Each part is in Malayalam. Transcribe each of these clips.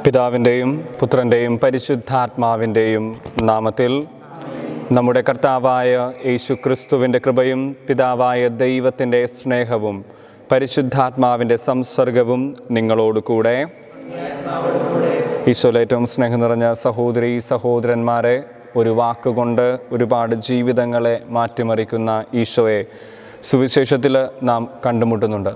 പിതാവിൻ്റെയും പുത്രൻ്റെയും പരിശുദ്ധാത്മാവിൻ്റെയും നാമത്തിൽ നമ്മുടെ കർത്താവായ യേശു ക്രിസ്തുവിൻ്റെ കൃപയും പിതാവായ ദൈവത്തിൻ്റെ സ്നേഹവും പരിശുദ്ധാത്മാവിൻ്റെ സംസർഗവും നിങ്ങളോടുകൂടെ. ഈശോയിലെ ഏറ്റവും സ്നേഹം നിറഞ്ഞ സഹോദരീ സഹോദരന്മാരെ, ഒരു വാക്കുകൊണ്ട് ഒരുപാട് ജീവിതങ്ങളെ മാറ്റിമറിക്കുന്ന ഈശോയെ സുവിശേഷത്തിൽ നാം കണ്ടുമുട്ടുന്നുണ്ട്.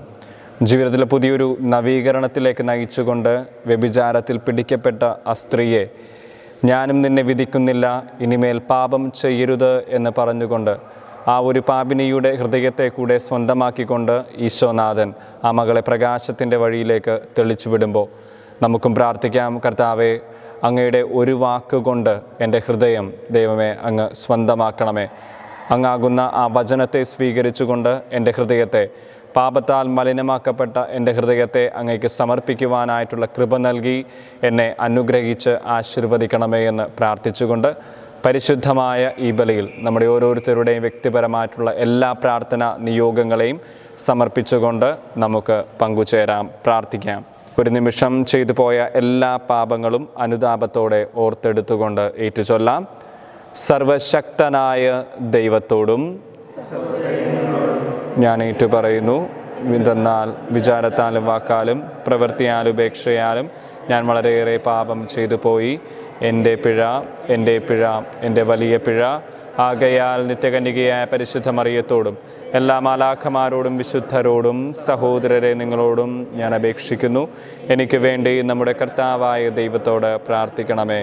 ജീവിതത്തിലെ പുതിയൊരു നവീകരണത്തിലേക്ക് നയിച്ചുകൊണ്ട് വ്യഭിചാരത്തിൽ പിടിക്കപ്പെട്ട ആ സ്ത്രീയെ ഞാനും നിന്നെ വിധിക്കുന്നില്ല, ഇനിമേൽ പാപം ചെയ്യരുത് എന്ന് പറഞ്ഞുകൊണ്ട് ആ ഒരു പാപിനിയുടെ ഹൃദയത്തെ കൂടെ സ്വന്തമാക്കിക്കൊണ്ട് ഈശോനാഥൻ ആ മകളെ പ്രകാശത്തിൻ്റെ വഴിയിലേക്ക് തെളിച്ചു വിടുമ്പോൾ നമുക്കും പ്രാർത്ഥിക്കാം. കർത്താവെ, അങ്ങയുടെ ഒരു വാക്കുകൊണ്ട് എൻ്റെ ഹൃദയം ദൈവമേ അങ്ങ് സ്വന്തമാക്കണമേ. അങ്ങാകുന്ന ആ വചനത്തെ സ്വീകരിച്ചുകൊണ്ട് എൻ്റെ ഹൃദയത്തെ, പാപത്താൽ മലിനമാക്കപ്പെട്ട എൻ്റെ ഹൃദയത്തെ അങ്ങേക്ക് സമർപ്പിക്കുവാനായിട്ടുള്ള കൃപ നൽകി എന്നെ അനുഗ്രഹിച്ച് ആശീർവദിക്കണമേ എന്ന് പ്രാർത്ഥിച്ചുകൊണ്ട് പരിശുദ്ധമായ ഈ ബലിയിൽ നമ്മുടെ ഓരോരുത്തരുടെയും വ്യക്തിപരമായിട്ടുള്ള എല്ലാ പ്രാർത്ഥന നിയോഗങ്ങളെയും സമർപ്പിച്ചുകൊണ്ട് നമുക്ക് പങ്കുചേരാം, പ്രാർത്ഥിക്കാം. ഒരു നിമിഷം ചെയ്തു പോയ എല്ലാ പാപങ്ങളും അനുതാപത്തോടെ ഓർത്തെടുത്തുകൊണ്ട് ഏറ്റുചൊല്ലാം. സർവശക്തനായ ദൈവത്തോടും ഞാൻ ഏറ്റുപറയുന്നു, എന്തെന്നാൽ വിചാരത്താലും വാക്കാലും പ്രവൃത്തിയാലും ഉപേക്ഷയാലും ഞാൻ വളരെയേറെ പാപം ചെയ്തു പോയി. എൻ്റെ പിഴ, എൻ്റെ വലിയ പിഴ. ആകയാൽ നിത്യകന്യകയായ പരിശുദ്ധ മറിയത്തോടും എല്ലാ മാലാഖമാരോടും വിശുദ്ധരോടും സഹോദരരെ നിങ്ങളോടും ഞാൻ അപേക്ഷിക്കുന്നു, എനിക്ക് വേണ്ടി നമ്മുടെ കർത്താവായ ദൈവത്തോട് പ്രാർത്ഥിക്കണമേ.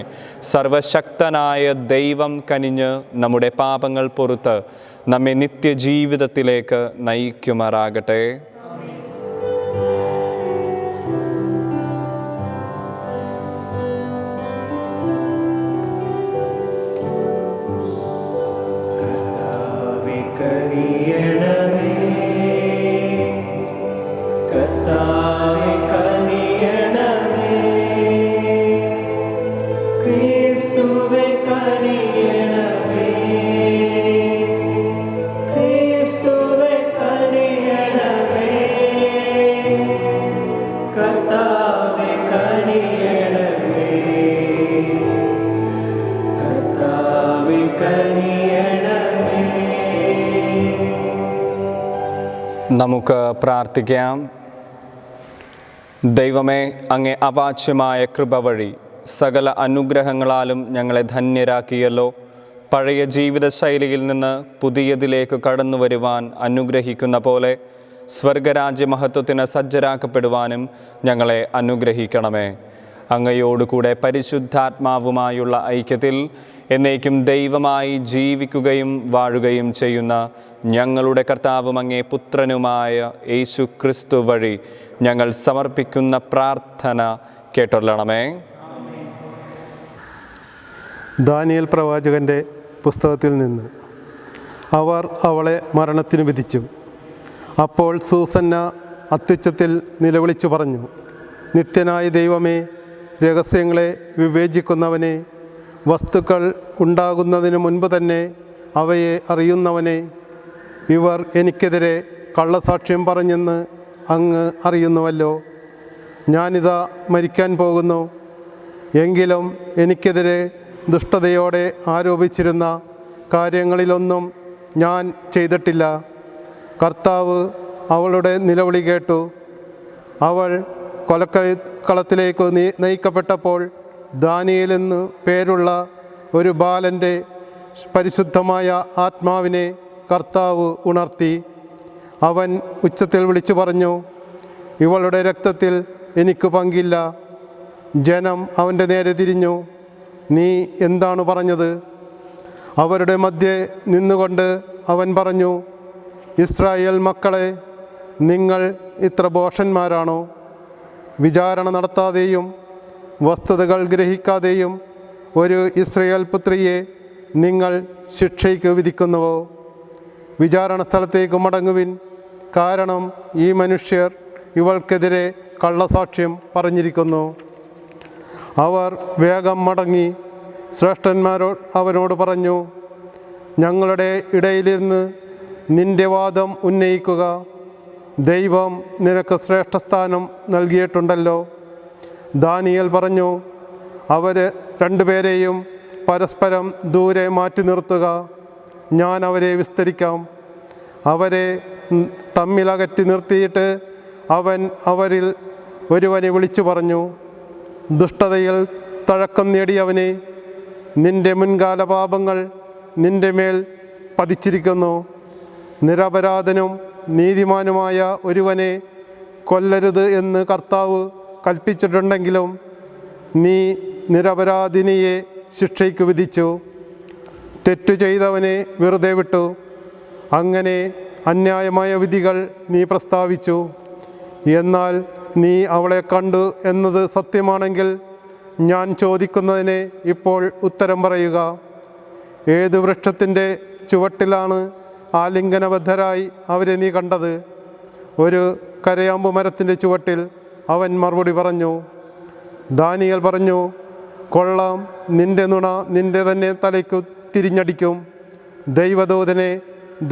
സർവശക്തനായ ദൈവം കനിഞ്ഞ് നമ്മുടെ പാപങ്ങൾ പൊറുത്ത് നമ്മെ നിത്യജീവിതത്തിലേക്ക് നയിക്കുമാറാകട്ടെ. നമുക്ക് പ്രാർത്ഥിക്കാം. ദൈവമേ, അങ്ങേ അവാച്യമായ കൃപ വഴി സകല അനുഗ്രഹങ്ങളാലും ഞങ്ങളെ ധന്യരാക്കിയല്ലോ. പഴയ ജീവിതശൈലിയിൽ നിന്ന് പുതിയതിലേക്ക് കടന്നു വരുവാൻ അനുഗ്രഹിക്കുന്ന പോലെ സ്വർഗരാജ്യ മഹത്വത്തിന് സജ്ജരാക്കപ്പെടുവാനും ഞങ്ങളെ അനുഗ്രഹിക്കണമേ. അങ്ങയോടുകൂടെ പരിശുദ്ധാത്മാവുമായുള്ള ഐക്യത്തിൽ എന്നേക്കും ദൈവമായി ജീവിക്കുകയും വാഴുകയും ചെയ്യുന്ന ഞങ്ങളുടെ കർത്താവും അങ്ങേ പുത്രനുമായ യേശു ക്രിസ്തു വഴി ഞങ്ങൾ സമർപ്പിക്കുന്ന പ്രാർത്ഥന കേട്ടൊള്ളണമേ. ദാനിയേൽ പ്രവാചകൻ്റെ പുസ്തകത്തിൽ നിന്ന്. അവർ അവളെ മരണത്തിന് വിധിച്ചു. അപ്പോൾ സൂസന്ന അത്യുച്ചത്തിൽ നിലവിളിച്ചു പറഞ്ഞു, നിത്യനായ ദൈവമേ, രഹസ്യങ്ങളെ വിവേചിക്കുന്നവനെ, വസ്തുക്കൾ ഉണ്ടാകുന്നതിന് മുൻപ് തന്നെ അവയെ അറിയുന്നവനെ, ഇവർ എനിക്കെതിരെ കള്ളസാക്ഷ്യം പറഞ്ഞെന്ന് അങ്ങ് അറിയുന്നുവല്ലോ. ഞാനിതാ മരിക്കാൻ പോകുന്നു. എങ്കിലും എനിക്കെതിരെ ദുഷ്ടതയോടെ ആരോപിച്ചിരുന്ന കാര്യങ്ങളിലൊന്നും ഞാൻ ചെയ്തിട്ടില്ല. കർത്താവ് അവളുടെ നിലവിളി കേട്ടു. അവൾ കൊലക്കളത്തിലേക്ക് നയിക്കപ്പെട്ടപ്പോൾ ദാനിയേലെന്ന് പേരുള്ള ഒരു ബാലൻ്റെ പരിശുദ്ധമായ ആത്മാവിനെ കർത്താവ് ഉണർത്തി. അവൻ ഉച്ചത്തിൽ വിളിച്ചു പറഞ്ഞു, ഇവളുടെ രക്തത്തിൽ എനിക്ക് പങ്കില്ല. ജനം അവൻ്റെ നേരെ തിരിഞ്ഞു. നീ എന്താണ് പറഞ്ഞത്? അവരുടെ മധ്യേ നിന്നുകൊണ്ട് അവൻ പറഞ്ഞു, ഇസ്രായേൽ മക്കളെ, നിങ്ങൾ ഇത്ര ഭോഷന്മാരാണോ? വിചാരണ നടത്താതെയും വസ്തുതകൾ ഗ്രഹിക്കാതെയും ഒരു ഇസ്രായേൽ പുത്രിയെ നിങ്ങൾ ശിക്ഷയ്ക്ക് വിധിക്കുന്നുവോ? വിചാരണ സ്ഥലത്തേക്ക് മടങ്ങുവിൻ, കാരണം ഈ മനുഷ്യർ ഇവൾക്കെതിരെ കള്ളസാക്ഷ്യം പറഞ്ഞിരിക്കുന്നു. അവർ വേഗം മടങ്ങി അവനോട് പറഞ്ഞു, ഞങ്ങളുടെ ഇടയിലിരുന്ന് നിന്റെ വാദം ഉന്നയിക്കുക. ദൈവം നിനക്ക് ശ്രേഷ്ഠസ്ഥാനം നൽകിയിട്ടുണ്ടല്ലോ. ദാനിയേൽ പറഞ്ഞു, അവർ രണ്ടുപേരെയും പരസ്പരം ദൂരെ മാറ്റി നിർത്തുക, ഞാൻ അവരെ വിസ്തരിക്കാം. അവരെ തമ്മിലകറ്റി നിർത്തിയിട്ട് അവൻ അവരിൽ ഒരുവനെ വിളിച്ചു പറഞ്ഞു, ദുഷ്ടതയിൽ തഴക്കം നേടിയവനെ, നിന്റെ മുൻകാല പാപങ്ങൾ നിന്റെ മേൽ പതിച്ചിരിക്കുന്നു. നിരപരാധനും നീതിമാനുമായ ഒരുവനെ കൊല്ലരുത് എന്ന് കർത്താവ് കൽപ്പിച്ചിട്ടുണ്ടെങ്കിലും നീ നിരപരാധിനിയെ ശിക്ഷയ്ക്ക് വിധിച്ചു, തെറ്റു ചെയ്തവനെ വെറുതെ വിട്ടു. അങ്ങനെ അന്യായമായ വിധികൾ നീ പ്രസ്താവിച്ചു. എന്നാൽ നീ അവളെ കണ്ടു എന്നത് സത്യമാണെങ്കിൽ ഞാൻ ചോദിക്കുന്നതിന് ഇപ്പോൾ ഉത്തരം പറയുക. ഏതു വൃക്ഷത്തിൻ്റെ ചുവട്ടിലാണ് ആലിംഗനബദ്ധരായി അവരെ നീ കണ്ടത്? ഒരു കരയാമ്പ് മരത്തിൻ്റെ ചുവട്ടിൽ, അവൻ മറുപടി പറഞ്ഞു. ദാനിയേൽ പറഞ്ഞു, കൊള്ളാം, നിന്റെ നുണ നിന്റെ തന്നെ തലയ്ക്കു തിരിഞ്ഞടിക്കും. ദൈവദൂതനെ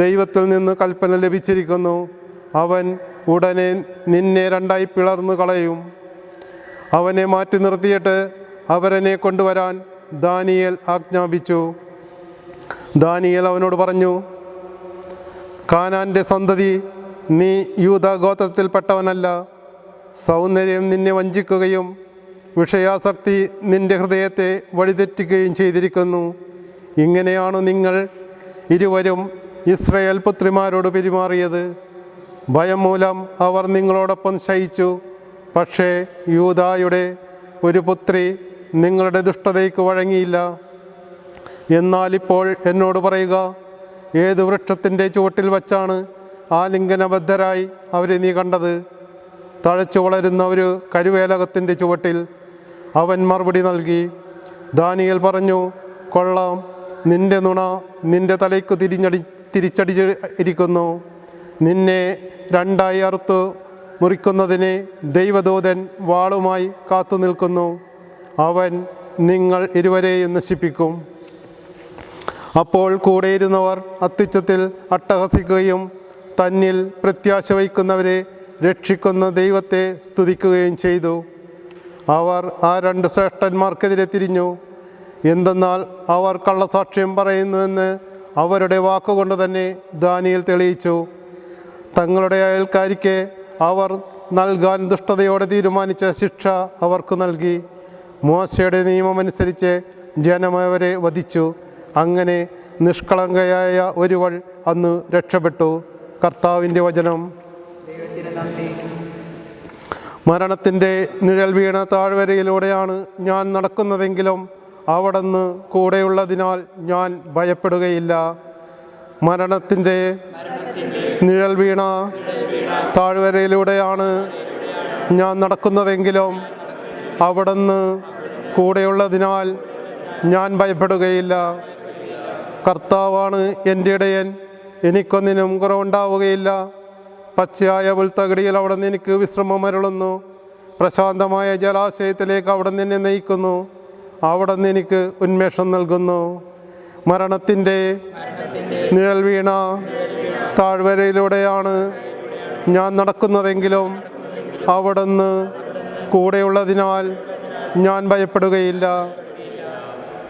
ദൈവത്തിൽ നിന്ന് കൽപ്പന ലഭിച്ചിരിക്കുന്നു. അവൻ ഉടനെ നിന്നെ രണ്ടായി പിളർന്നു കളയും. അവനെ മാറ്റി നിർത്തിയിട്ട് അവരനെ കൊണ്ടുവരാൻ ദാനിയേൽ ആജ്ഞാപിച്ചു. ദാനിയേൽ അവനോട് പറഞ്ഞു, കാനാൻ്റെ സന്തതി, നീ യൂദാ ഗോത്രത്തിൽപ്പെട്ടവനല്ല. സൗന്ദര്യം നിന്നെ വഞ്ചിക്കുകയും വിഷയാസക്തി നിന്റെ ഹൃദയത്തെ വഴിതെറ്റിക്കുകയും ചെയ്തിരിക്കുന്നു. ഇങ്ങനെയാണ് നിങ്ങൾ ഇരുവരും ഇസ്രായേൽ പുത്രിമാരോട് പെരുമാറിയത്. ഭയം മൂലം അവർ നിങ്ങളോടൊപ്പം ശയിച്ചു. പക്ഷേ യൂദായുടെ ഒരു പുത്രി നിങ്ങളുടെ ദുഷ്ടതയ്ക്ക് വഴങ്ങിയില്ല. എന്നാൽ ഇപ്പോൾ എന്നോട് പറയുക, ഏത് വൃക്ഷത്തിൻ്റെ ചുവട്ടിൽ വച്ചാണ് ആലിംഗനബദ്ധരായി അവരെ നീ കണ്ടത്? തഴച്ചു വളരുന്ന ഒരു കരുവേലകത്തിൻ്റെ ചുവട്ടിൽ. അവൻ മറുപടി നൽകി. ദാനിയേൽ പറഞ്ഞു, കൊള്ളാം, നിന്റെ നുണ നിന്റെ തലയ്ക്ക് തിരിച്ചടിച്ചിരിക്കുന്നു. നിന്നെ രണ്ടായി അറുത്തു മുറിക്കുന്നതിന് ദൈവദൂതൻ വാളുമായി കാത്തു നിൽക്കുന്നു. അവൻ നിങ്ങൾ ഇരുവരെയും നശിപ്പിക്കും. അപ്പോൾ കൂടെയിരുന്നവർ അത്യുച്ചത്തിൽ അട്ടഹസിക്കുകയും തന്നിൽ പ്രത്യാശ വയ്ക്കുന്നവരെ രക്ഷിക്കുന്ന ദൈവത്തെ സ്തുതിക്കുകയും ചെയ്തു. അവർ ആ രണ്ട് ശ്രേഷ്ഠന്മാർക്കെതിരെ തിരിഞ്ഞു. എന്തെന്നാൽ അവർ കള്ളസാക്ഷ്യം പറയുന്നുവെന്ന് അവരുടെ വാക്കുകൊണ്ട് തന്നെ ദാനിയേൽ തെളിയിച്ചു. തങ്ങളുടെ അയൽക്കാരിക്ക് അവർ നൽകാൻ ദുഷ്ടതയോടെ തീരുമാനിച്ച ശിക്ഷ അവർക്ക് നൽകി. മോശയുടെ നിയമമനുസരിച്ച് ജനം അവരെ വധിച്ചു. അങ്ങനെ നിഷ്കളങ്കയായ ഒരുവൾ അന്ന് രക്ഷപ്പെട്ടു. കർത്താവിൻ്റെ വചനം. മരണത്തിൻ്റെ നിഴൽ വീണ താഴ്വരയിലൂടെയാണ് ഞാൻ നടക്കുന്നതെങ്കിലും അവിടുന്ന് കൂടെയുള്ളതിനാൽ ഞാൻ ഭയപ്പെടുകയില്ല. മരണത്തിൻ്റെ നിഴൽ വീണ താഴ്വരയിലൂടെയാണ് ഞാൻ നടക്കുന്നതെങ്കിലും അവിടുന്ന് കൂടെയുള്ളതിനാൽ ഞാൻ ഭയപ്പെടുകയില്ല. കർത്താവാണ് എൻ്റെ ഇടയൻ, എനിക്കൊന്നിനും കുറവുണ്ടാവുകയില്ല. പച്ചയായ പുൽത്തകിടിയിൽ അവിടുന്ന് എനിക്ക് വിശ്രമം അരുളുന്നു. പ്രശാന്തമായ ജലാശയത്തിലേക്ക് അവിടുന്ന് എന്നെ നയിക്കുന്നു. അവിടുന്ന് എനിക്ക് ഉന്മേഷം നൽകുന്നു. മരണത്തിൻ്റെ നിഴൽ വീണ താഴ്വരയിലൂടെയാണ് ഞാൻ നടക്കുന്നതെങ്കിലും അവിടുന്ന് കൂടെയുള്ളതിനാൽ ഞാൻ ഭയപ്പെടുകയില്ല.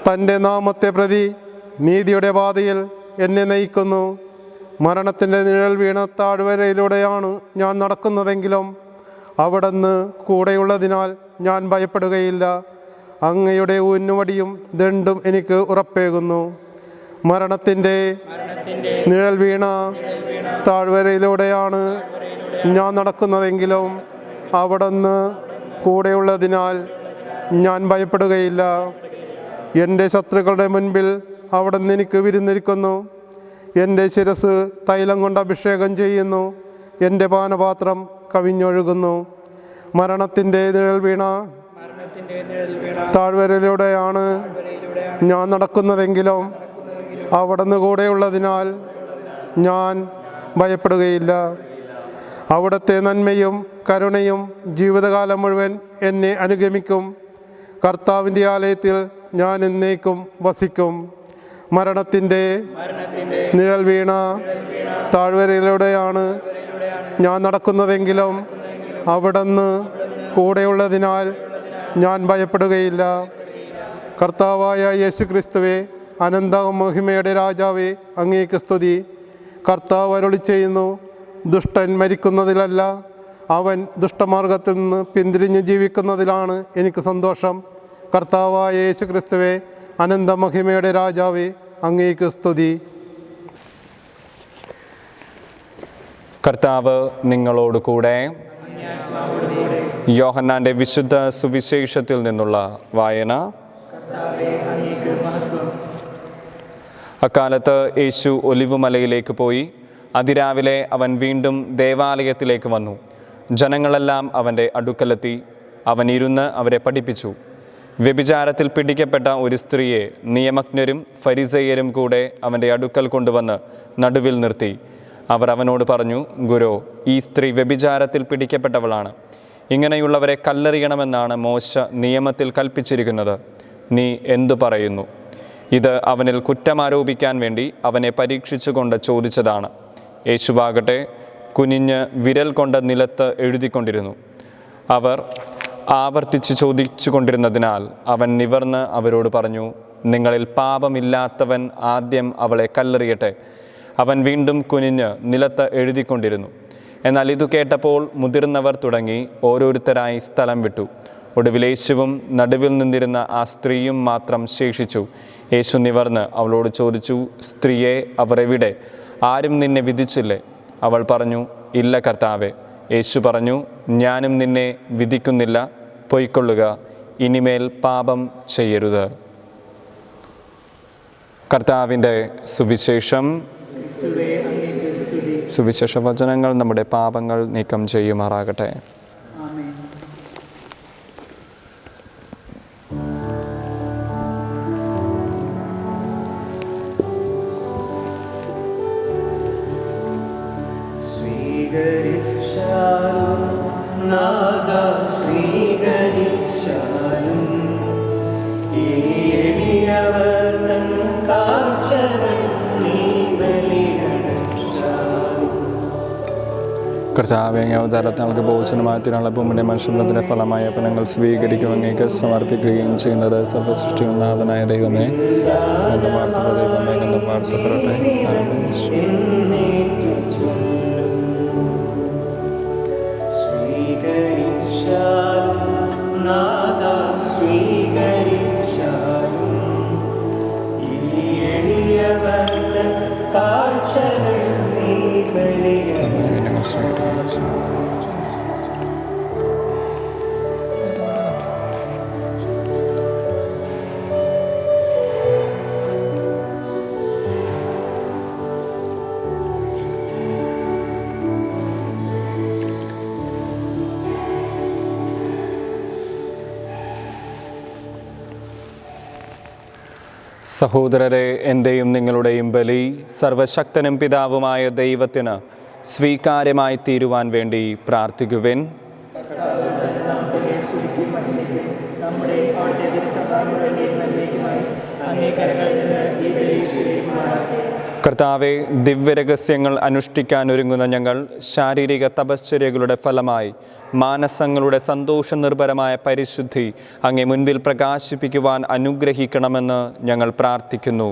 തൻ്റെ നാമത്തെ പ്രതി നീതിയുടെ പാതയിൽ എന്നെ നയിക്കുന്നു. മരണത്തിൻ്റെ നിഴൽ വീണ താഴ്വരയിലൂടെയാണ് ഞാൻ നടക്കുന്നതെങ്കിലും അവിടുന്ന് കൂടെയുള്ളതിനാൽ ഞാൻ ഭയപ്പെടുകയില്ല. അങ്ങയുടെ ഊന്നുവടിയും ദണ്ഡും എനിക്ക് ഉറപ്പേകുന്നു. മരണത്തിൻ്റെ നിഴൽ വീണ താഴ്വരയിലൂടെയാണ് ഞാൻ നടക്കുന്നതെങ്കിലും അവിടുന്ന് കൂടെയുള്ളതിനാൽ ഞാൻ ഭയപ്പെടുകയില്ല. എൻ്റെ ശത്രുക്കളുടെ മുൻപിൽ അവിടുന്ന് എനിക്ക് വിരുന്നിരിക്കുന്നു. എൻ്റെ ശിരസ് തൈലം കൊണ്ട് അഭിഷേകം ചെയ്യുന്നു. എൻ്റെ പാനപാത്രം കവിഞ്ഞൊഴുകുന്നു. മരണത്തിൻ്റെ നിഴൽ വീണ താഴ്വരയിലൂടെയാണ് ഞാൻ നടക്കുന്നതെങ്കിലും അവിടുന്ന് കൂടെയുള്ളതിനാൽ ഞാൻ ഭയപ്പെടുകയില്ല. അവിടുത്തെ നന്മയും കരുണയും ജീവിതകാലം മുഴുവൻ എന്നെ അനുഗമിക്കും. കർത്താവിൻ്റെ ആലയത്തിൽ ഞാൻ എന്നേക്കും വസിക്കും. മരണത്തിൻ്റെ നിഴൽ വീണ താഴ്വരയിലൂടെയാണ് ഞാൻ നടക്കുന്നതെങ്കിലും അവിടുന്ന് കൂടെയുള്ളതിനാൽ ഞാൻ ഭയപ്പെടുകയില്ല. കർത്താവായ യേശു ക്രിസ്തുവേ, അനന്ത മഹിമയുടെ രാജാവേ, അങ്ങേക്ക് സ്തുതി. കർത്താവ് അരുളി ചെയ്യുന്നു, ദുഷ്ടൻ മരിക്കുന്നതിലല്ല, അവൻ ദുഷ്ടമാർഗത്തിൽ നിന്ന് പിന്തിരിഞ്ഞ് ജീവിക്കുന്നതിലാണ് എനിക്ക് സന്തോഷം. കർത്താവായ യേശു ക്രിസ്തുവേ, അനന്ത മഹിമയുടെ രാജാവേ, അങ്ങേക്ക് സ്തുതി. കർത്താവ് നിങ്ങളോട് കൂടെ. യോഹന്നാൻ്റെ വിശുദ്ധ സുവിശേഷത്തിൽ നിന്നുള്ള വായന. അക്കാലത്ത് യേശു ഒലിവുമലയിലേക്ക് പോയി. അതിരാവിലെ അവൻ വീണ്ടും ദേവാലയത്തിലേക്ക് വന്നു. ജനങ്ങളെല്ലാം അവൻ്റെ അടുക്കലെത്തി. അവൻ ഇരുന്ന് അവരെ പഠിപ്പിച്ചു. വ്യഭിചാരത്തിൽ പിടിക്കപ്പെട്ട ഒരു സ്ത്രീയെ നിയമജ്ഞരും ഫരിസേയരും കൂടെ അവൻ്റെ അടുക്കൽ കൊണ്ടുവന്ന് നടുവിൽ നിർത്തി. അവർ അവനോട് പറഞ്ഞു, ഗുരു, ഈ സ്ത്രീ വ്യഭിചാരത്തിൽ പിടിക്കപ്പെട്ടവളാണ്. ഇങ്ങനെയുള്ളവരെ കല്ലെറിയണമെന്നാണ് മോശ നിയമത്തിൽ കൽപ്പിച്ചിരിക്കുന്നത്. നീ എന്തു പറയുന്നു? ഇത് അവനിൽ കുറ്റമാരോപിക്കാൻ വേണ്ടി അവനെ പരീക്ഷിച്ചുകൊണ്ട് ചോദിച്ചതാണ്. യേശുവാകട്ടെ കുനിഞ്ഞ് വിരൽ കൊണ്ട് നിലത്ത് എഴുതിക്കൊണ്ടിരുന്നു. അവർ ആവർത്തിച്ച് ചോദിച്ചു കൊണ്ടിരുന്നതിനാൽ അവൻ നിവർന്ന് അവരോട് പറഞ്ഞു, നിങ്ങളിൽ പാപമില്ലാത്തവൻ ആദ്യം അവളെ കല്ലെറിയട്ടെ. അവൻ വീണ്ടും കുനിഞ്ഞ് നിലത്ത് എഴുതിക്കൊണ്ടിരുന്നു. എന്നാൽ ഇത് കേട്ടപ്പോൾ മുതിർന്നവർ തുടങ്ങി ഓരോരുത്തരായി സ്ഥലം വിട്ടു. ഒടുവിൽ യേശുവും നടുവിൽ നിന്നിരുന്ന ആ സ്ത്രീയും മാത്രം ശേഷിച്ചു. യേശു നിവർന്ന് അവളോട് ചോദിച്ചു, സ്ത്രീയെ, അവർ എവിടെ? ആരും നിന്നെ വിധിച്ചില്ലേ? അവൾ പറഞ്ഞു, ഇല്ല കർത്താവേ. യേശു പറഞ്ഞു, ഞാനും നിന്നെ വിധിക്കുന്നില്ല. പൊയ്ക്കൊള്ളുക, ഇനിമേൽ പാപം ചെയ്യരുത്. കർത്താവിൻ്റെ സുവിശേഷം. സുവിശേഷ വചനങ്ങൾ നമ്മുടെ പാപങ്ങൾ നീക്കം ചെയ്യുമാറാകട്ടെ. കർത്താവേ, അവതാരത്തെ നമുക്ക് ഭോജനമായത്തിനുള്ള ഭൂമിയുടെ മനുഷ്യബന്ധത്തിന്റെ ഫലമായ ഞങ്ങൾ സ്വീകരിക്കും, അങ്ങേക്ക് സമർപ്പിക്കുകയും ചെയ്യുന്നത്. സർവസൃഷ്ടിയും നാഥനായ ദൈവമേ, എൻ്റെ വാർത്തപ്പെട്ട ദൈവമേ, എൻ്റെ വാർത്തപ്പെടട്ടെ. സഹോദരരെ, എൻ്റെയും നിങ്ങളുടെയും ബലി സർവശക്തനും പിതാവുമായ ദൈവത്തിന് സ്വീകാര്യമായി തീരുവാൻ വേണ്ടി പ്രാർത്ഥിക്കുവിൻ. കർത്താവെ, ദിവ്യരഹസ്യങ്ങൾ അനുഷ്ഠിക്കാൻ ഒരുങ്ങുന്ന ഞങ്ങൾ ശാരീരിക തപശ്ചര്യകളുടെ ഫലമായി മാനസങ്ങളുടെ സന്തോഷ നിർഭരമായ പരിശുദ്ധി അങ്ങേ മുൻപിൽ പ്രകാശിപ്പിക്കുവാൻ അനുഗ്രഹിക്കണമെന്ന് ഞങ്ങൾ പ്രാർത്ഥിക്കുന്നു.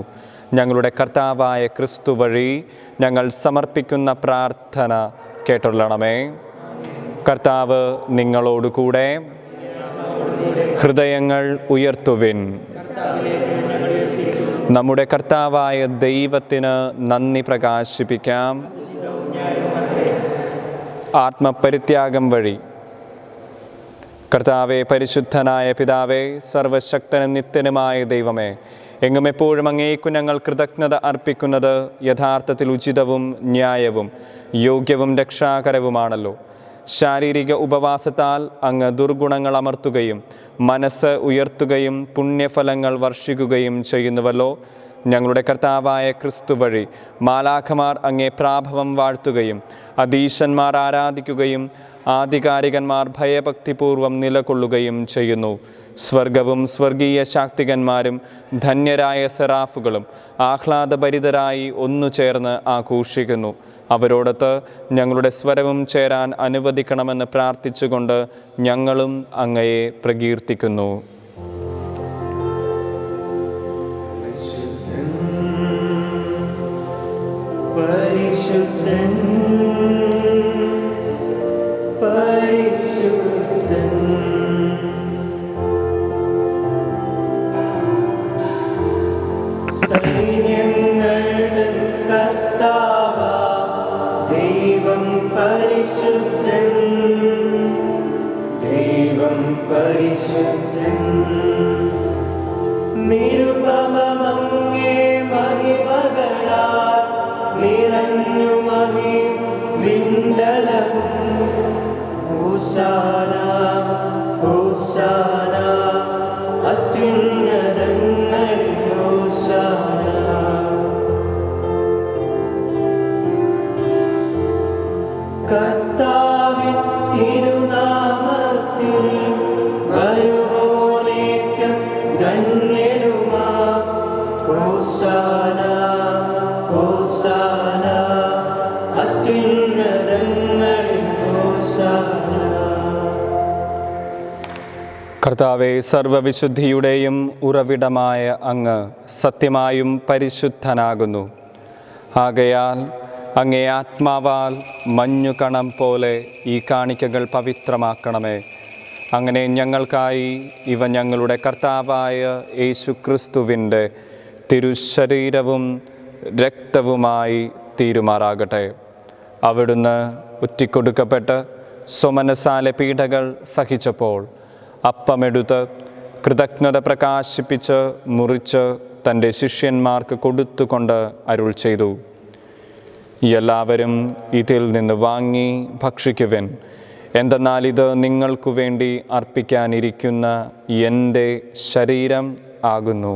ഞങ്ങളുടെ കർത്താവായ ക്രിസ്തു വഴി ഞങ്ങൾ സമർപ്പിക്കുന്ന പ്രാർത്ഥന കേട്ടൊള്ളണമേ. കർത്താവ് നിങ്ങളോടുകൂടെ. ഹൃദയങ്ങൾ ഉയർത്തുവിൻ. നമ്മുടെ കർത്താവായ ദൈവത്തിന് നന്ദി പ്രകാശിപ്പിക്കാം. ആത്മപരിത്യാഗം വഴി. കർത്താവെ, പരിശുദ്ധനായ പിതാവേ, സർവശക്തനും നിത്യനുമായ ദൈവമേ, എങ്ങും എപ്പോഴും അങ്ങേക്കു ഞങ്ങൾ കൃതജ്ഞത അർപ്പിക്കുന്നത് യഥാർത്ഥത്തിൽ ഉചിതവും ന്യായവും യോഗ്യവും രക്ഷാകരവുമാണല്ലോ. ശാരീരിക ഉപവാസത്താൽ അങ്ങ് ദുർഗുണങ്ങൾ അമർത്തുകയും മനസ്സ് ഉയർത്തുകയും പുണ്യഫലങ്ങൾ വർഷിക്കുകയും ചെയ്യുന്നുവല്ലോ. ഞങ്ങളുടെ കർത്താവായ ക്രിസ്തു വഴി മാലാഖമാർ അങ്ങേ പ്രാഭവം വാഴ്ത്തുകയും അധീശന്മാർ ആരാധിക്കുകയും ആധികാരികന്മാർ ഭയഭക്തിപൂർവം നിലകൊള്ളുകയും ചെയ്യുന്നു. സ്വർഗവും സ്വർഗീയ ശാക്തികന്മാരും ധന്യരായ സെറാഫുകളും ആഹ്ലാദഭരിതരായി ഒന്നു ചേർന്ന് ആഘോഷിക്കുന്നു. അവരോടൊത്ത് ഞങ്ങളുടെ സ്വരവും ചേരാൻ അനുവദിക്കണമെന്ന് പ്രാർത്ഥിച്ചുകൊണ്ട് ഞങ്ങളും അങ്ങയെ പ്രകീർത്തിക്കുന്നു. പരിശുദ്ധൻ പരിശുദ്ധൻ സൈന്യങ്ങളുടെ കർത്താവാം ദൈവം പരിശുദ്ധൻ, ദൈവം പരിശുദ്ധൻ. നിരുപമമങ്ങേ മഹിമകളാൽ നിറഞ്ഞു മഹിമണ്ഡലവും. ഹോസാന ഹോസാന അത്യുന്നതങ്ങളിൽ ഹോസാന. കർത്താവിൻ തിരുനാമത്തിൽ വരുവോനേറ്റം ധന്യനുമാ. ഹോസാന ഹോസാന അത്യുന്നതങ്ങളിൽ ഹോസാന. കർത്താവെ, സർവ്വവിശുദ്ധിയുടെയും ഉറവിടമായ അങ്ങ് സത്യമായും പരിശുദ്ധനാകുന്നു. ആകയാൽ അങ്ങേ ആത്മാവാൽ മഞ്ഞുകണം പോലെ ഈ കാണിക്കകൾ പവിത്രമാക്കണമേ. അങ്ങനെ ഞങ്ങൾക്കായി ഇവ ഞങ്ങളുടെ കർത്താവായ യേശുക്രിസ്തുവിൻ്റെ തിരുശരീരവും രക്തവുമായി തീരുമാറാകട്ടെ. അവിടുന്ന് ഒറ്റിക്കൊടുക്കപ്പെട്ട് സ്വമനസാലെ പീഡകൾ സഹിച്ചപ്പോൾ അപ്പമെടുത്ത് കൃതജ്ഞത പ്രകാശിപ്പിച്ച് മുറിച്ച് തൻ്റെ ശിഷ്യന്മാർക്ക് കൊടുത്തുകൊണ്ട് അരുൾ ചെയ്തു, എല്ലാവരും ഇതിൽ നിന്ന് വാങ്ങി ഭക്ഷിക്കുവിൻ. എന്തെന്നാൽ ഇത് നിങ്ങൾക്കു വേണ്ടി അർപ്പിക്കാനിരിക്കുന്ന എൻ്റെ ശരീരം ആകുന്നു.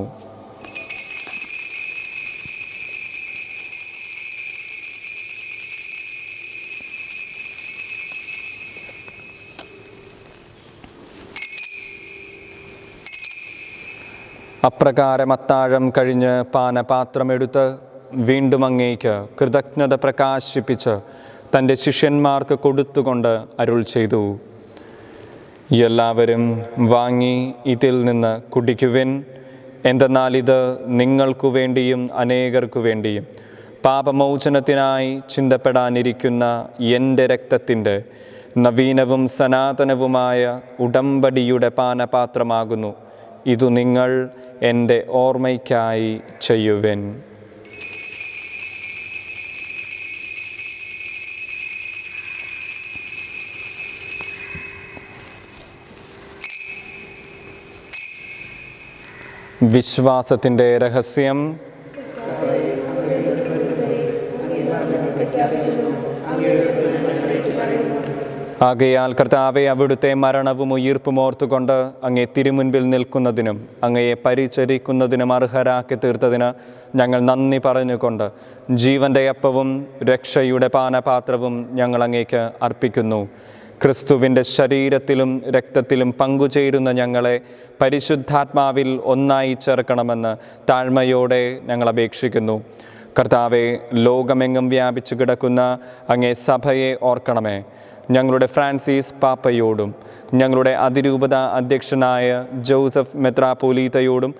അപ്രകാരം അത്താഴം കഴിഞ്ഞ് പാനപാത്രമെടുത്ത് വീണ്ടും അങ്ങേക്ക് കൃതജ്ഞത പ്രകാശിപ്പിച്ച് തൻ്റെ ശിഷ്യന്മാർക്ക് കൊടുത്തുകൊണ്ട് അരുൾ ചെയ്തു, എല്ലാവരും വാങ്ങി ഇതിൽ നിന്ന് കുടിക്കുവിൻ. എന്തെന്നാൽ ഇത് നിങ്ങൾക്കു വേണ്ടിയും അനേകർക്കു വേണ്ടിയും പാപമോചനത്തിനായി ചിന്തപ്പെടാനിരിക്കുന്ന എൻ്റെ രക്തത്തിൻ്റെ നവീനവും സനാതനവുമായ ഉടമ്പടിയുടെ പാനപാത്രമാകുന്നു. ഇതു നിങ്ങൾ എൻ്റെ ഓർമ്മയ്ക്കായി ചെയ്യുവിൻ. വിശ്വാസത്തിൻ്റെ രഹസ്യം. ആകയാൽ കർത്താവെ, അവിടുത്തെ മരണവും ഉയിർപ്പും ഓർത്തുകൊണ്ട് അങ്ങേ തിരുമുൻപിൽ നിൽക്കുന്നതിനും അങ്ങയെ പരിചരിക്കുന്നതിനും അർഹരാക്കി തീർത്തതിന് ഞങ്ങൾ നന്ദി പറഞ്ഞുകൊണ്ട് ജീവൻ്റെ അപ്പവും രക്ഷയുടെ പാനപാത്രവും ഞങ്ങൾ അങ്ങേക്ക് അർപ്പിക്കുന്നു. ക്രിസ്തുവിൻ്റെ ശരീരത്തിലും രക്തത്തിലും പങ്കുചേരുന്ന ഞങ്ങളെ പരിശുദ്ധാത്മാവിൽ ഒന്നായി ചേർക്കണമെന്ന് താഴ്മയോടെ ഞങ്ങൾ അപേക്ഷിക്കുന്നു. കർത്താവെ, ലോകമെങ്ങും വ്യാപിച്ചു കിടക്കുന്ന അങ്ങേ സഭയെ ഓർക്കണമേ. ഞങ്ങളുടെ ഫ്രാൻസിസ് പാപ്പയോടും ഞങ്ങളുടെ അതിരൂപത അധ്യക്ഷനായ ജോസഫ് മെത്രാപ്പോലീത്തയോടും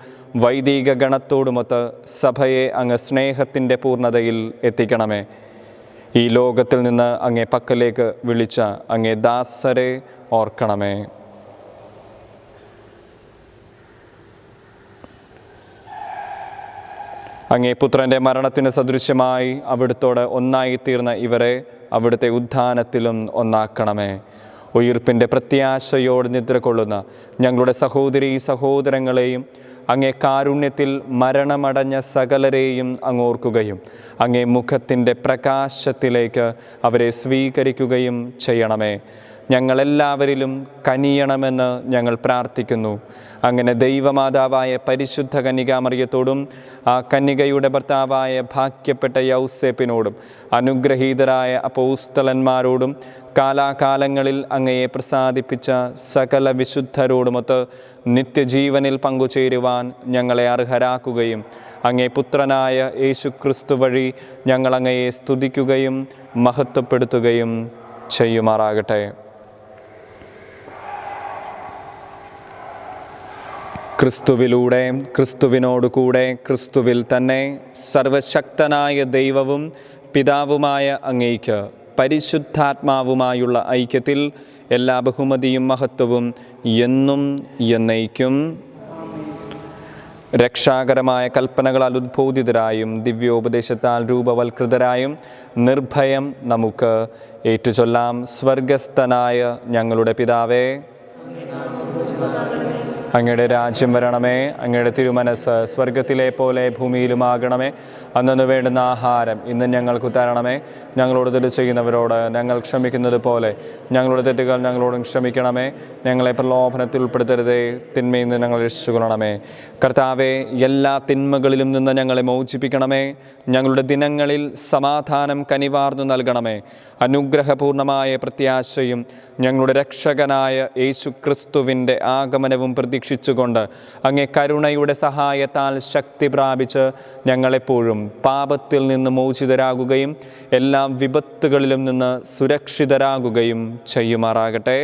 വൈദിക ഗണത്തോടുമൊത്ത് സഭയെ അങ്ങ് സ്നേഹത്തിൻ്റെ പൂർണ്ണതയിൽ എത്തിക്കണമേ. ഈ ലോകത്തിൽ നിന്ന് അങ്ങേ പക്കലേക്ക് വിളിച്ച അങ്ങേ ദാസരെ ഓർക്കണമേ. അങ്ങേ പുത്രൻ്റെ മരണത്തിന് സദൃശ്യമായി അവിടുത്തോട് ഒന്നായിത്തീർന്ന ഇവരെ അവിടുത്തെ ഉത്ഥാനത്തിലും ഒന്നാക്കണമേ. ഉയിർപ്പിൻ്റെ പ്രത്യാശയോട് നിദ്ര കൊള്ളുന്ന ഞങ്ങളുടെ സഹോദരീ സഹോദരങ്ങളെയും അങ്ങേ കാരുണ്യത്തിൽ മരണമടഞ്ഞ സകലരെയും അങ്ങോർക്കുകയും അങ്ങേ മുഖത്തിൻ്റെ പ്രകാശത്തിലേക്ക് അവരെ സ്വീകരിക്കുകയും ചെയ്യണമേ. ഞങ്ങളെല്ലാവരിലും കനിയണമെന്ന് ഞങ്ങൾ പ്രാർത്ഥിക്കുന്നു. അങ്ങനെ ദൈവമാതാവായ പരിശുദ്ധ കന്യകാമറിയത്തോടും ആ കന്യകയുടെ ഭർത്താവായ ഭാഗ്യപ്പെട്ട യൗസേപ്പിനോടും അനുഗ്രഹീതരായ അപ്പോസ്തലന്മാരോടും കാലാകാലങ്ങളിൽ അങ്ങയെ പ്രസാദിപ്പിച്ച സകല വിശുദ്ധരോടുമൊത്ത് നിത്യജീവനിൽ പങ്കുചേരുവാൻ ഞങ്ങളെ അർഹരാക്കുകയും അങ്ങേ പുത്രനായ യേശു ക്രിസ്തു വഴി ഞങ്ങൾ അങ്ങയെ സ്തുതിക്കുകയും മഹത്വപ്പെടുത്തുകയും ചെയ്യുമാറാകട്ടെ. ക്രിസ്തുവിലൂടെ, ക്രിസ്തുവിനോടുകൂടെ, ക്രിസ്തുവിൽ തന്നെ സർവശക്തനായ ദൈവവും പിതാവുമായ അങ്ങേയ്ക്ക് പരിശുദ്ധാത്മാവുമായുള്ള ഐക്യത്തിൽ എല്ലാ ബഹുമതിയും മഹത്വവും എന്നും എന്നേക്കും. രക്ഷാകരമായ കൽപ്പനകളാൽ ഉദ്ബോധിതരായും ദിവ്യോപദേശത്താൽ രൂപവൽകൃതരായും നിർഭയം നമുക്ക് ഏറ്റുചൊല്ലാം. സ്വർഗസ്ഥനായ ഞങ്ങളുടെ പിതാവേ, അങ്ങയുടെ രാജ്യം വരണമേ. അങ്ങയുടെ തിരുമനസ് സ്വർഗത്തിലെ പോലെ ഭൂമിയിലുമാകണമേ. അന്നു വേണ്ടുന്ന ആഹാരം ഇന്ന് ഞങ്ങൾക്ക് തരണമേ. ഞങ്ങളോട് തെറ്റ് ചെയ്യുന്നവരോട് ഞങ്ങൾ ക്ഷമിക്കുന്നത് പോലെ ഞങ്ങളുടെ തെറ്റുകൾ ഞങ്ങളോടും ക്ഷമിക്കണമേ. ഞങ്ങളെ പ്രലോഭനത്തിൽ ഉൾപ്പെടുത്തരുതേ, തിന്മയിൽ നിന്ന് ഞങ്ങൾ രക്ഷിച്ചുകൊള്ളണമേ. കർത്താവെ, എല്ലാ തിന്മകളിലും നിന്ന് ഞങ്ങളെ മോചിപ്പിക്കണമേ. ഞങ്ങളുടെ ദിനങ്ങളിൽ സമാധാനം കനിവാർന്നു നൽകണമേ. അനുഗ്രഹപൂർണമായ പ്രത്യാശയും ഞങ്ങളുടെ രക്ഷകനായ യേശു ക്രിസ്തുവിൻ്റെ ആഗമനവും പ്രതീക്ഷിച്ചുകൊണ്ട് അങ്ങേ കരുണയുടെ സഹായത്താൽ ശക്തി പ്രാപിച്ച് ഞങ്ങളെപ്പോഴും പാപത്തിൽ നിന്ന് മോചിതരാകുകയും എല്ലാ വിപത്തുകളിലും നിന്ന് സുരക്ഷിതരാകുകയും ചെയ്യുമാറാകട്ടെ.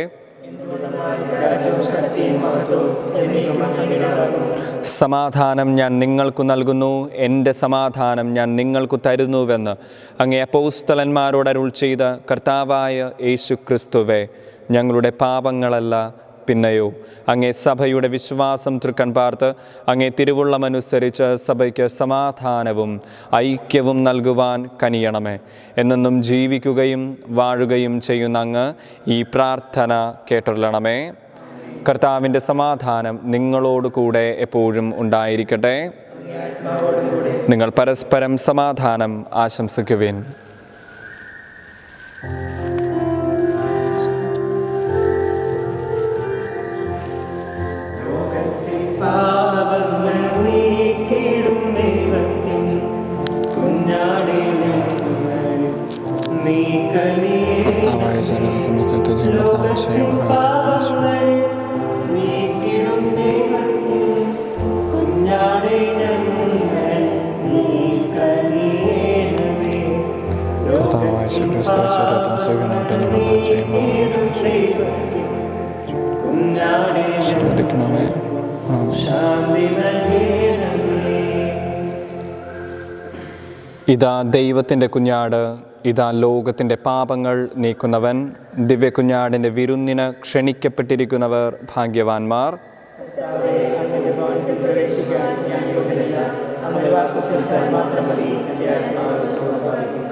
സമാധാനം ഞാൻ നിങ്ങൾക്ക് നൽകുന്നു, എൻ്റെ സമാധാനം ഞാൻ നിങ്ങൾക്ക് തരുന്നുവെന്ന് അങ്ങേ അപ്പോസ്തലന്മാരോട് അരുൾ ചെയ്ത കർത്താവായ യേശു ക്രിസ്തുവേ, ഞങ്ങളുടെ പാപങ്ങളല്ല പിന്നെയോ അങ്ങേ സഭയുടെ വിശ്വാസം തൃക്കൺ പാർത്ത് അങ്ങേ തിരുവുള്ളമനുസരിച്ച് സഭയ്ക്ക് സമാധാനവും ഐക്യവും നൽകുവാൻ കനിയണമേ. എന്നെന്നും ജീവിക്കുകയും വാഴുകയും ചെയ്യുന്ന അങ്ങ് ഈ പ്രാർത്ഥന കേട്ടൊള്ളണമേ. കർത്താവിൻ്റെ സമാധാനം നിങ്ങളോടുകൂടെ എപ്പോഴും ഉണ്ടായിരിക്കട്ടെ. നിങ്ങൾ പരസ്പരം സമാധാനം ആശംസിക്കുവിൻ. ഇതാ ദൈവത്തിൻ്റെ കുഞ്ഞാട്, ഇതാ ലോകത്തിൻ്റെ പാപങ്ങൾ നീക്കുന്നവൻ. ദിവ്യകുഞ്ഞാടിൻ്റെ വിരുന്നിന് ക്ഷണിക്കപ്പെട്ടിരിക്കുന്നവർ ഭാഗ്യവാന്മാർ.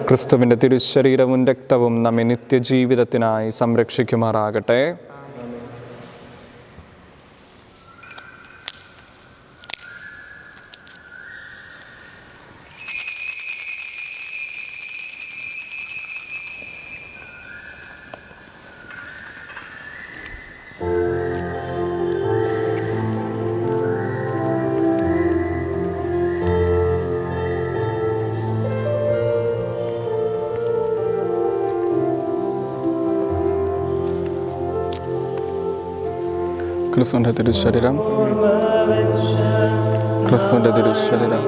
ക്രിസ്തുവിൻ്റെ തിരുശരീരവും രക്തവും നമ്മെ നിത്യജീവിതത്തിനായി സംരക്ഷിക്കുമാറാകട്ടെ. ക്രിസ്തുവിൻ്റെ തിരുശരീരം, ക്രിസ്തുവിൻ്റെ തിരുശരീരം.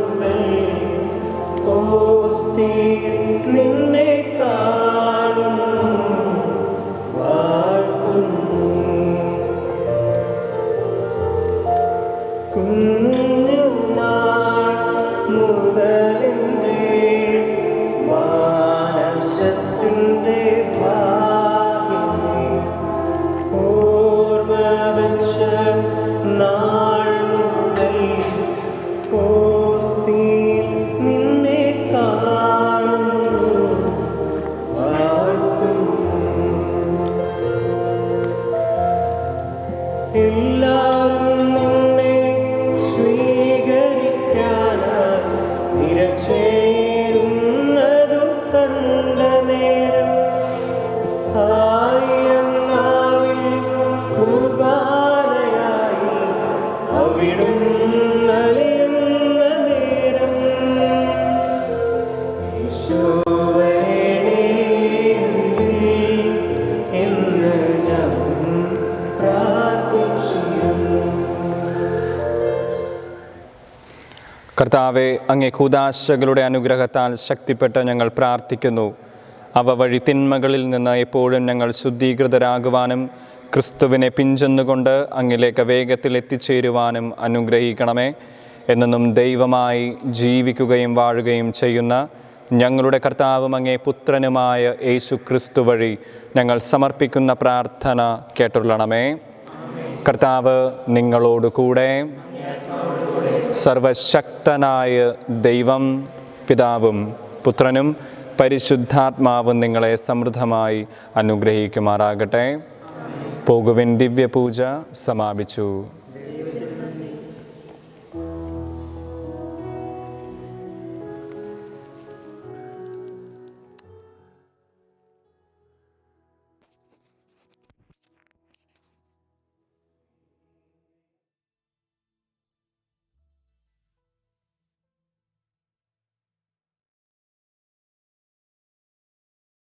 കർത്താവെ, അങ്ങേ കൂദാശകളുടെ അനുഗ്രഹത്താൽ ശക്തിപ്പെട്ട് ഞങ്ങൾ പ്രാർത്ഥിക്കുന്നു. അവ വഴി തിന്മകളിൽ നിന്ന് എപ്പോഴും ഞങ്ങൾ ശുദ്ധീകൃതരാകുവാനും ക്രിസ്തുവിനെ പിഞ്ചെന്നുകൊണ്ട് അങ്ങിലേക്ക് വേഗത്തിൽ എത്തിച്ചേരുവാനും അനുഗ്രഹിക്കണമേ. എന്നും ദൈവമായി ജീവിക്കുകയും വാഴുകയും ചെയ്യുന്ന ഞങ്ങളുടെ കർത്താവും അങ്ങേ പുത്രനുമായ യേശു ക്രിസ്തു വഴി ഞങ്ങൾ സമർപ്പിക്കുന്ന പ്രാർത്ഥന കേട്ടുള്ളണമേ. കർത്താവ് നിങ്ങളോട് കൂടെ. സർവശക്തനായ ദൈവം പിതാവും പുത്രനും പരിശുദ്ധാത്മാവും നിങ്ങളെ സമൃദ്ധമായി അനുഗ്രഹിക്കുമാറാകട്ടെ. പോകുവിൻ, ദിവ്യപൂജ സമാപിച്ചു.